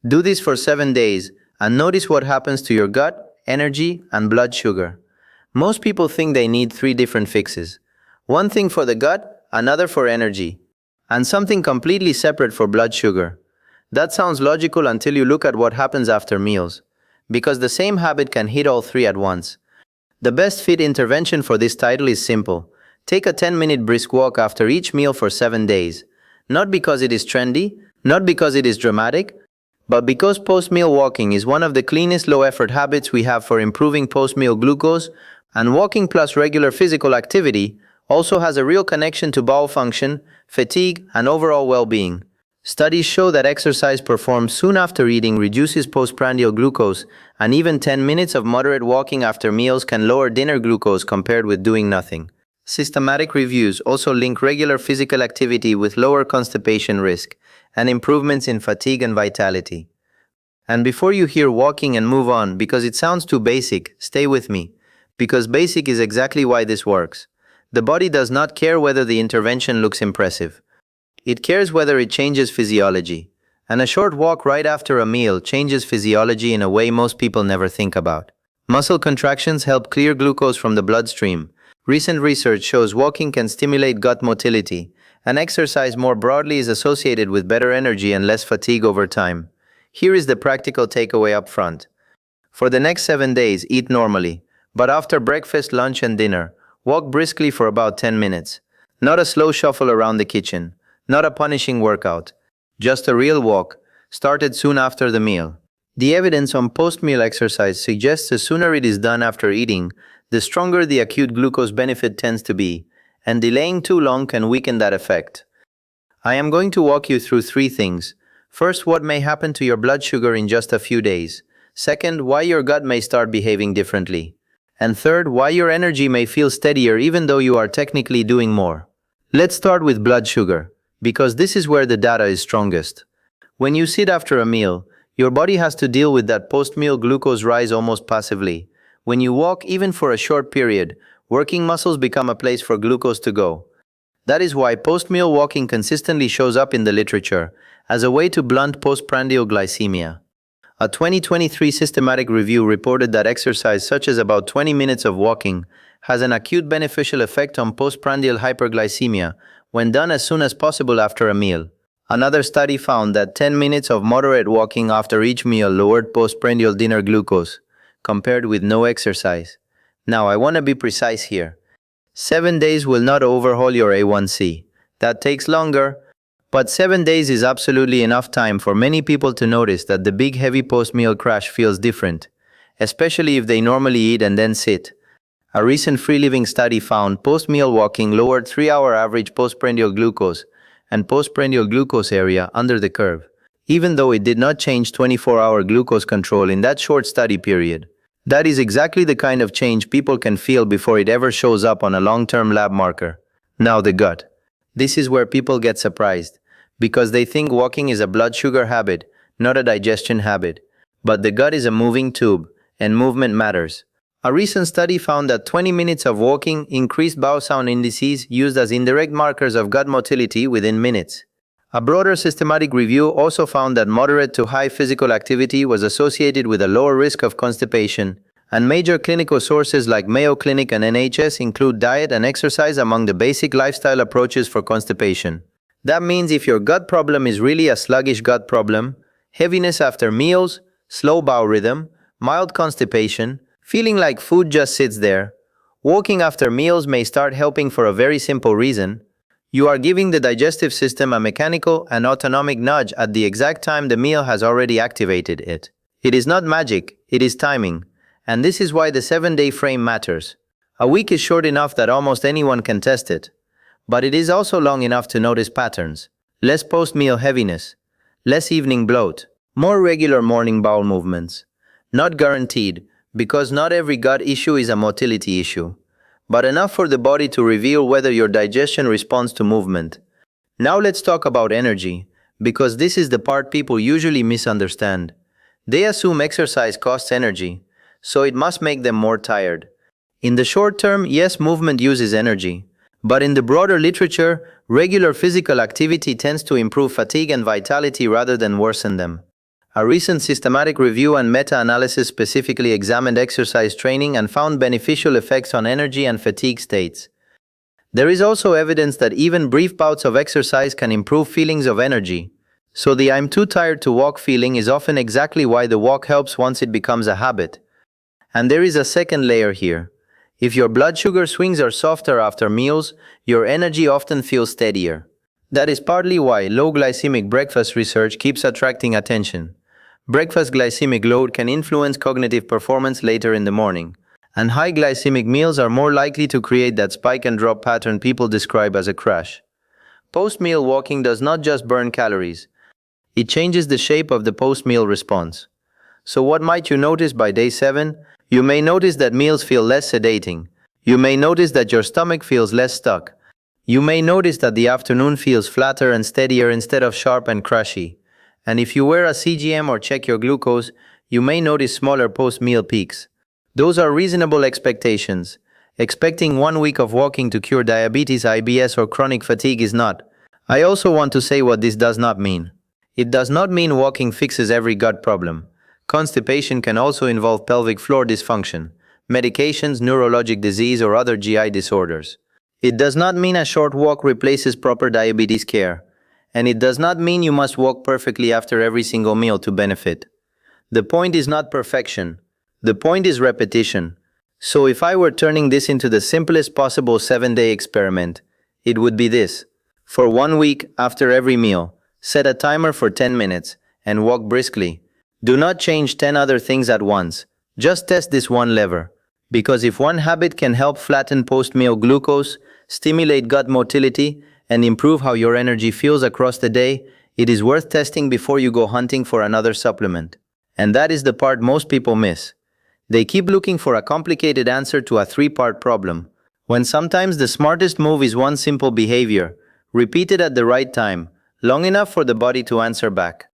Do this for 7 days and notice what happens to your gut, energy, and blood sugar. Most people think they need 3 different fixes. One thing for the gut, another for energy, and something completely separate for blood sugar. That sounds logical until you look at what happens after meals, because the same habit can hit all 3 at once. The best fit intervention for this title is simple. Take a 10-minute brisk walk after each meal for 7 days. Not because it is trendy, not because it is dramatic, but because post-meal walking is one of the cleanest low-effort habits we have for improving post-meal glucose, and walking plus regular physical activity also has a real connection to bowel function, fatigue, and overall well-being. Studies show that exercise performed soon after eating reduces postprandial glucose, and even 10 minutes of moderate walking after meals can lower dinner glucose compared with doing nothing. Systematic reviews also link regular physical activity with lower constipation risk and improvements in fatigue and vitality. And before you hear walking and move on because it sounds too basic, stay with me, because basic is exactly why this works. The body does not care whether the intervention looks impressive. It cares whether it changes physiology. And a short walk right after a meal changes physiology in a way most people never think about. Muscle contractions help clear glucose from the bloodstream. Recent research shows walking can stimulate gut motility, and exercise more broadly is associated with better energy and less fatigue over time. Here is the practical takeaway up front. For the next 7 days, eat normally, but after breakfast, lunch, and dinner, walk briskly for about 10 minutes. Not a slow shuffle around the kitchen, not a punishing workout, just a real walk, started soon after the meal. The evidence on post-meal exercise suggests the sooner it is done after eating, the stronger the acute glucose benefit tends to be, and delaying too long can weaken that effect. I am going to walk you through 3 things. First, what may happen to your blood sugar in just a few days. Second, why your gut may start behaving differently. And third, why your energy may feel steadier even though you are technically doing more. Let's start with blood sugar, because this is where the data is strongest. When you sit after a meal, your body has to deal with that post-meal glucose rise almost passively. When you walk, even for a short period, working muscles become a place for glucose to go. That is why post-meal walking consistently shows up in the literature as a way to blunt postprandial glycemia. A 2023 systematic review reported that exercise such as about 20 minutes of walking has an acute beneficial effect on postprandial hyperglycemia when done as soon as possible after a meal. Another study found that 10 minutes of moderate walking after each meal lowered postprandial dinner glucose, compared with no exercise. Now, I want to be precise here. 7 days will not overhaul your A1C. That takes longer, but 7 days is absolutely enough time for many people to notice that the big heavy post-meal crash feels different, especially if they normally eat and then sit. A recent free living study found post-meal walking lowered 3-hour average postprandial glucose and postprandial glucose area under the curve, even though it did not change 24-hour glucose control in that short study period. That is exactly the kind of change people can feel before it ever shows up on a long-term lab marker. Now the gut. This is where people get surprised, because they think walking is a blood sugar habit, not a digestion habit. But the gut is a moving tube, and movement matters. A recent study found that 20 minutes of walking increased bowel sound indices used as indirect markers of gut motility within minutes. A broader systematic review also found that moderate to high physical activity was associated with a lower risk of constipation, and major clinical sources like Mayo Clinic and NHS include diet and exercise among the basic lifestyle approaches for constipation. That means if your gut problem is really a sluggish gut problem, heaviness after meals, slow bowel rhythm, mild constipation, feeling like food just sits there, walking after meals may start helping for a very simple reason. You are giving the digestive system a mechanical and autonomic nudge at the exact time the meal has already activated it. It is not magic, it is timing. And this is why the 7-day frame matters. A week is short enough that almost anyone can test it. But it is also long enough to notice patterns. Less post-meal heaviness, less evening bloat, more regular morning bowel movements. Not guaranteed, because not every gut issue is a motility issue, but enough for the body to reveal whether your digestion responds to movement. Now let's talk about energy, because this is the part people usually misunderstand. They assume exercise costs energy, so it must make them more tired. In the short term, yes, movement uses energy, but in the broader literature, regular physical activity tends to improve fatigue and vitality rather than worsen them. A recent systematic review and meta-analysis specifically examined exercise training and found beneficial effects on energy and fatigue states. There is also evidence that even brief bouts of exercise can improve feelings of energy. So the "I'm too tired to walk" feeling is often exactly why the walk helps once it becomes a habit. And there is a second layer here. If your blood sugar swings are softer after meals, your energy often feels steadier. That is partly why low glycemic breakfast research keeps attracting attention. Breakfast glycemic load can influence cognitive performance later in the morning, and high glycemic meals are more likely to create that spike and drop pattern people describe as a crash. Post-meal walking does not just burn calories. It changes the shape of the post-meal response. So what might you notice by day 7? You may notice that meals feel less sedating. You may notice that your stomach feels less stuck. You may notice that the afternoon feels flatter and steadier instead of sharp and crashy. And if you wear a CGM or check your glucose, you may notice smaller post-meal peaks. Those are reasonable expectations. Expecting 1 week of walking to cure diabetes, IBS, or chronic fatigue is not. I also want to say what this does not mean. It does not mean walking fixes every gut problem. Constipation can also involve pelvic floor dysfunction, medications, neurologic disease, or other GI disorders. It does not mean a short walk replaces proper diabetes care. And it does not mean you must walk perfectly after every single meal to benefit. The point is not perfection. The point is repetition. So if I were turning this into the simplest possible 7-day experiment, it would be this. For 1 week, after every meal, set a timer for 10 minutes and walk briskly. Do not change 10 other things at once. Just test this one lever. Because if one habit can help flatten post-meal glucose, stimulate gut motility, and improve how your energy feels across the day, it is worth testing before you go hunting for another supplement. And that is the part most people miss. They keep looking for a complicated answer to a 3-part problem, when sometimes the smartest move is one simple behavior, repeated at the right time, long enough for the body to answer back.